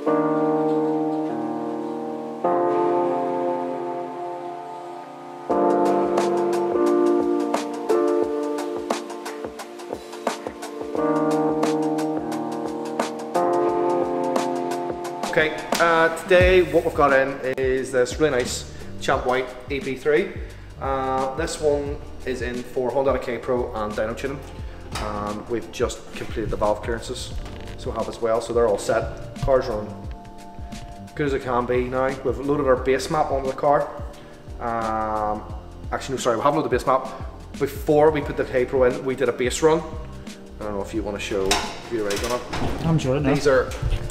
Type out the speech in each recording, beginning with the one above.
Okay, today what we've got in is this really nice Champ White EP3. This one is in for Hondata KPro and dyno tuning, and we've just completed the valve clearances, so we have as well, so they're all set. Car's running good as it can be now. We've loaded our base map onto the car. Actually no, sorry, we haven't loaded the base map. Before we put the KPro in, we did a base run. I don't know if you want to show if you're ready on it. I'm sure. This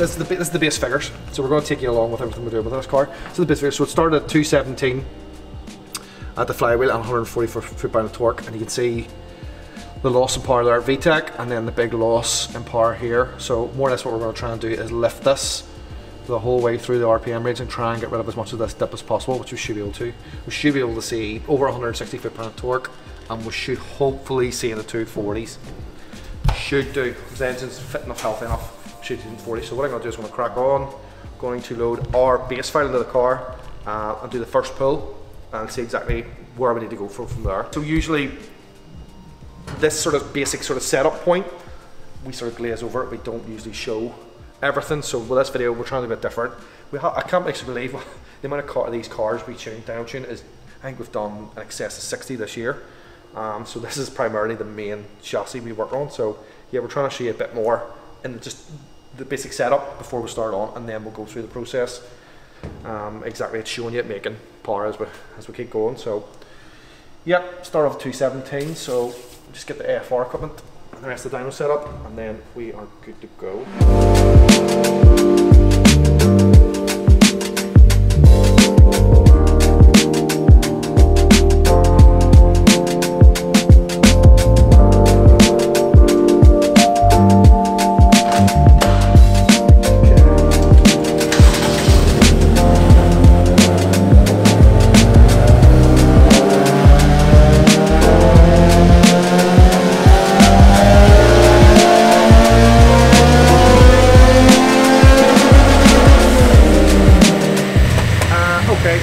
is the base figures. So we're going to take you along with everything we're doing with this car. So the base figures. So it started at 217 at the flywheel and 144 foot-pound of torque, and you can see the loss in power there at VTEC, and then the big loss in power here. So more or less what we're going to try and do is lift this the whole way through the RPM range and try and get rid of as much of this dip as possible, which we should be able to. We should be able to see over 160 foot-pound of torque, and we should hopefully see in the 240s. Should do, because the engine's fit enough, healthy enough, should do in 40. So what I'm going to do is I'm going to crack on, going to load our base file into the car and do the first pull and see exactly where we need to go from there. So usually this sort of basic sort of setup point, we sort of glaze over it. We don't usually show everything. So with this video we're trying to be a bit different. I can't actually believe the amount of these cars we tune, down tune is, I think we've done in excess of 60 this year. So this is primarily the main chassis we work on. So yeah, we're trying to show you a bit more in just the basic setup before we start on, and then we'll go through the process. Exactly, it's showing you it making power as we keep going. So yep, start off at 217. So just get the AFR equipment and the rest of the dyno setup, and then we are good to go.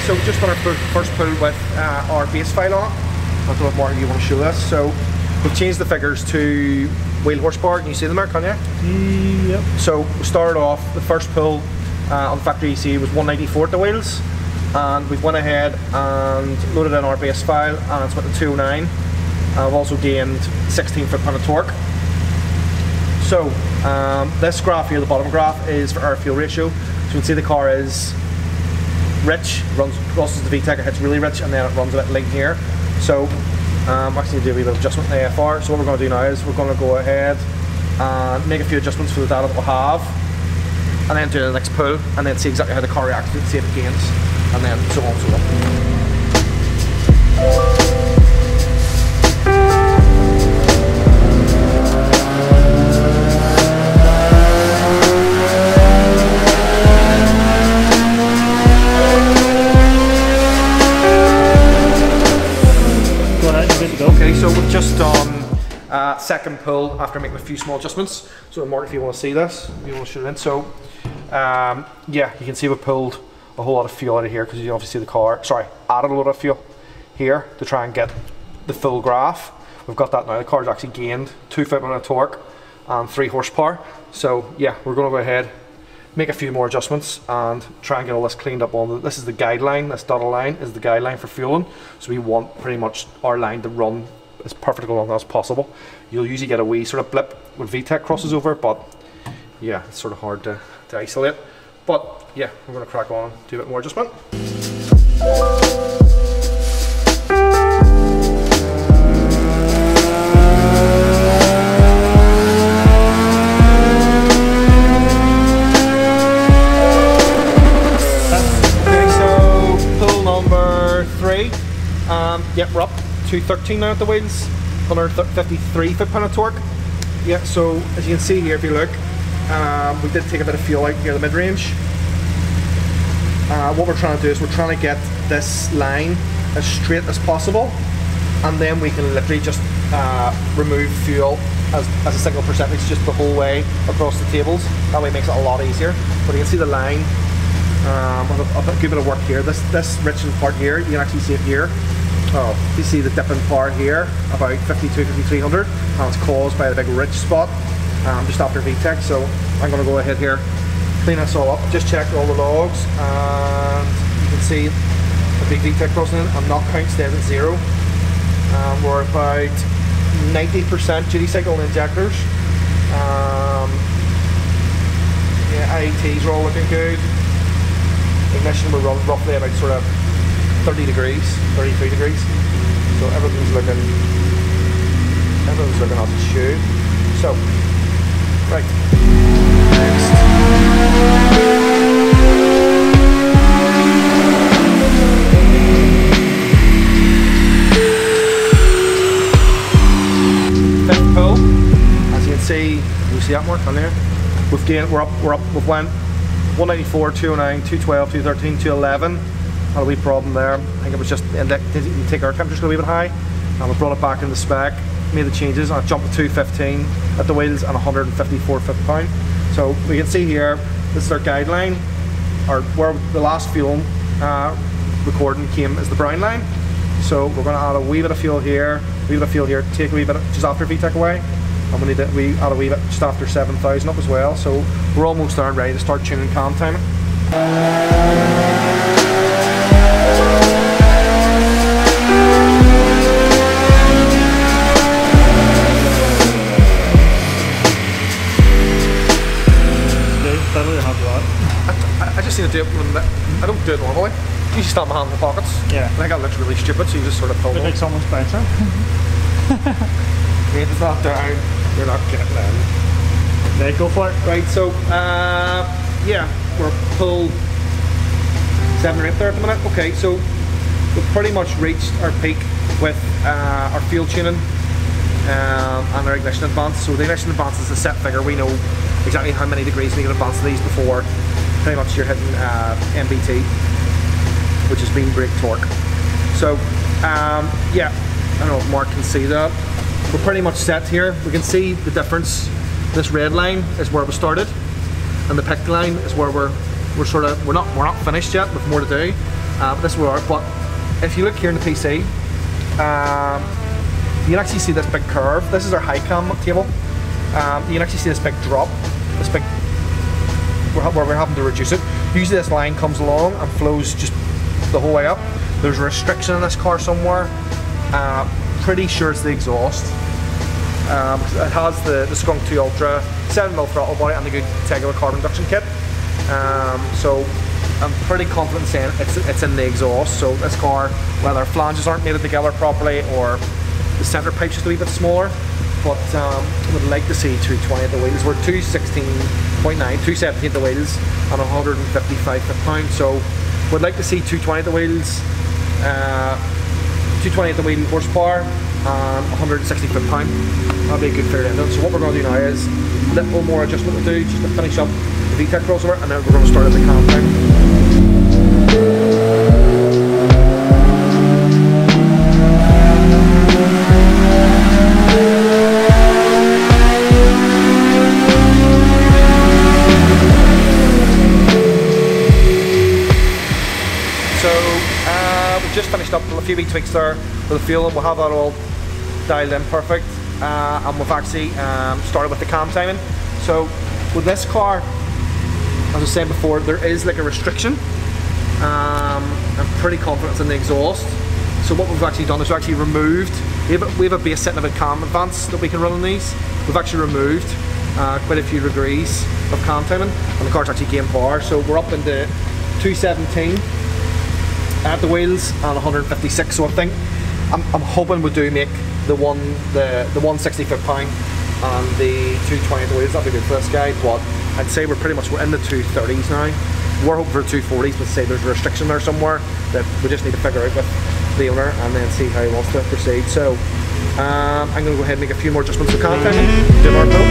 So just on our first pull with our base file on it. I don't know if Martin you want to show this. So we've changed the figures to wheel horsepower. Can you see them there, can you? Yep. So we started off, the first pull on the factory EC was 194 at the wheels, and we've went ahead and loaded in our base file, and it's went to 209. I've also gained 16 foot-pound of torque. So this graph here, the bottom graph, is for our fuel ratio. So you can see the car is rich, crosses the VTEC, it hits really rich, and then it runs a bit lean here. So I'm actually going to do a wee bit of adjustment in the AFR. So what we're going to do now is we're going to go ahead and make a few adjustments for the data that we'll have, and then do the next pull, and then see exactly how the car reacts to it, see if it gains, and then so on and so on. Okay, so we've just done second pull after making a few small adjustments. So Mark, if you want to see this, if you want to shoot it in. So yeah, you can see we pulled a whole lot of fuel out of here because you obviously see the car, sorry, added a lot of fuel here to try and get the full graph. We've got that now. The car's actually gained 2 foot-pound of torque and 3 horsepower. So yeah, we're going to go ahead, make a few more adjustments and try and get all this cleaned up on. This is the guideline, this dotted line is the guideline for fueling. So we want pretty much our line to run as perfect along as possible. You'll usually get a wee sort of blip when VTEC crosses over, but yeah, it's sort of hard to isolate. But yeah, we're going to crack on and do a bit more adjustment. Yep, we're up 213 now at the wheels, 153 foot-pound of torque. Yeah, so as you can see here, if you look, we did take a bit of fuel out here, the mid-range. What we're trying to do is we're trying to get this line as straight as possible, and then we can literally just remove fuel as a single percentage just the whole way across the tables. That way it makes it a lot easier. But you can see the line. A good bit of work here. This riching part here, you can actually see it here. Oh, you see the dipping part here, about 52-5300, and it's caused by the big rich spot just after VTEC. So I'm going to go ahead here, clean this all up. Just checked all the logs, and you can see the big VTEC crossing in, and knock count stays at 0. We're about 90% duty cycle and injectors. Yeah, IETs are all looking good. Ignition we're roughly about sort of 30 degrees, 33 degrees. So everything's looking as it should. So, right. Next. Fifth pull. As you can see, you see that mark on there? We've went 194, 209, 212, 213, 211. Had a wee problem there. I think it was just the take our temperature's a wee bit high, and we brought it back in the spec, made the changes, and I jumped to 215 at the wheels and 154 foot-pound. So we can see here, this is our guideline, or where the last fuel recording came is the brown line. So we're going to add a wee bit of fuel here, take a wee bit just after VTEC away, and we add a wee bit just after 7,000 up as well. So we're almost there and ready to start tuning cam timing. I just need to do it when I don't do it normally. You just stamp my hand in the pockets. Yeah. I think that looks really stupid, so you just sort of pull it. Like someone's bouncer. If it's not down, you're not getting it down. Right, go for it. Right, so yeah, we're pull 7 or 8 there at the minute. Okay, so we've pretty much reached our peak with our fuel tuning and our ignition advance. So the ignition advance is a set figure. We know exactly how many degrees we can advance these before pretty much you're hitting MBT, which is mean brake torque. So yeah, I don't know if Mark can see that. We're pretty much set here. We can see the difference. This red line is where we started, and the picked line is where we're not finished yet. With more to do. But this is where we are. But if you look here in the PC, you can actually see this big curve. This is our high cam table. You can actually see this big drop, this big where we're having to reduce it. Usually this line comes along and flows just the whole way up. There's a restriction in this car somewhere. Pretty sure it's the exhaust. It has the Skunk 2 Ultra 7mm throttle body and the good Tegular carbon induction kit. So I'm pretty confident saying it's in the exhaust. So this car, whether flanges aren't mated together properly or the centre pipe's just a wee bit smaller, but I would like to see 220 at the wheels. We're 216.9, 217 at the wheels and 155 foot-pound. So would like to see 220 at the wheels, 220 at the wheel horsepower and 160 foot-pound. That'd be a good figure to end on. So what we're going to do now is a little more adjustment to do just to finish up the VTEC crossover, and then we're going to start at the cam time. Just finished up a few wee tweaks there with the fuel, and we'll have that all dialed in perfect, and we've actually started with the cam timing. So with this car, as I was saying before, there is like a restriction. I'm pretty confident it's in the exhaust. So what we've actually done is we've actually removed, we have a base setting of a cam advance that we can run on these. We've actually removed quite a few degrees of cam timing, and the car's actually gained power. So we're up into 217 at the wheels and 156. So I think I'm hoping we do make the 160 foot-pound and the 220 at the wheels. That'd be good for this guy. But I'd say we're in the 230s now. We're hoping for 240s, but say there's a restriction there somewhere that we just need to figure out with the owner and then see how he wants to proceed. So I'm going to go ahead and make a few more adjustments to content. Do our build.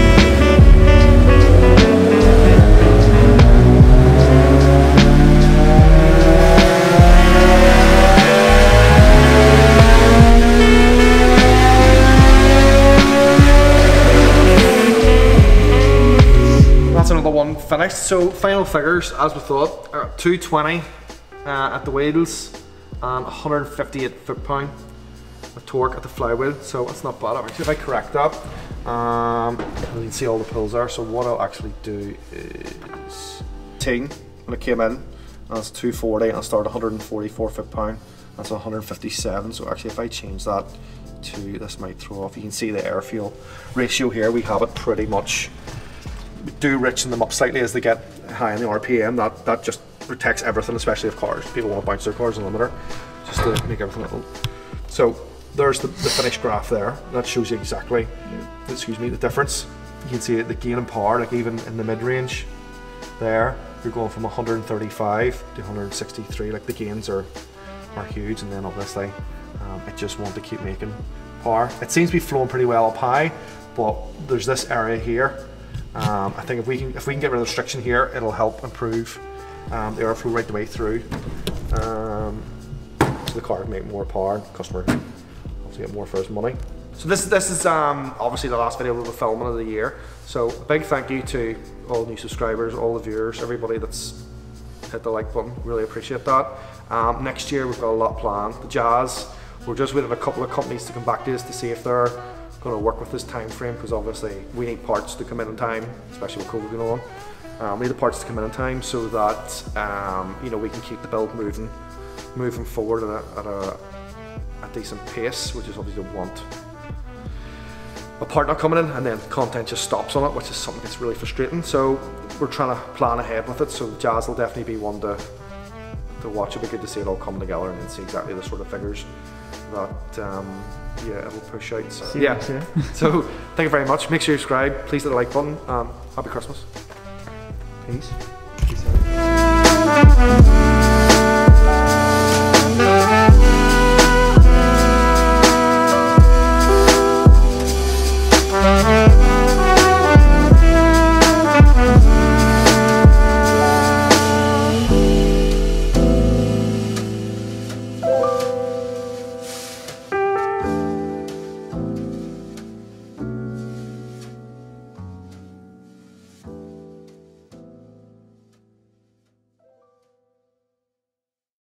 Next, so final figures, as we thought, 220 at the wheels and 158 foot-pound of torque at the flywheel, so it's not bad. Actually, if I correct that, you can see all the pulls there. So what I'll actually do is when it came in, and it's 240, and I started 144 foot-pound. That's 157. So actually, if I change that to this, might throw off. You can see the air-fuel ratio here. We have it pretty much. We do richen them up slightly as they get high in the RPM. That just protects everything, especially if cars. People want to bounce their cars on limiter, just to make everything little. So there's the finished graph there. That shows you exactly, excuse me, the difference. You can see the gain in power, like even in the mid-range there, you're going from 135 to 163. Like the gains are huge, and then obviously it just wants to keep making power. It seems to be flowing pretty well up high, but there's this area here. I think if we can get rid of the restriction here, it'll help improve the airflow right the way through. So the car can make more power, the customer obviously get more for his money. So this is obviously the last video we'll be filming of the year. So a big thank you to all the new subscribers, all the viewers, everybody that's hit the like button. Really appreciate that. Next year we've got a lot planned. The Jazz, we're just waiting a couple of companies to come back to us to see if they're going to work with this time frame, because obviously we need parts to come in time, especially with COVID going on. We need the parts to come in time so that you know, we can keep the build moving forward at a decent pace, which is obviously don't want a part not coming in and then content just stops on it, which is something that's really frustrating. So we're trying to plan ahead with it. So the Jazz will definitely be one to watch. It'll be good to see it all come together and then see exactly the sort of figures that yeah, it'll push out. So yeah. So thank you very much. Make sure you subscribe. Please hit the like button. Happy Christmas. Peace. Peace out.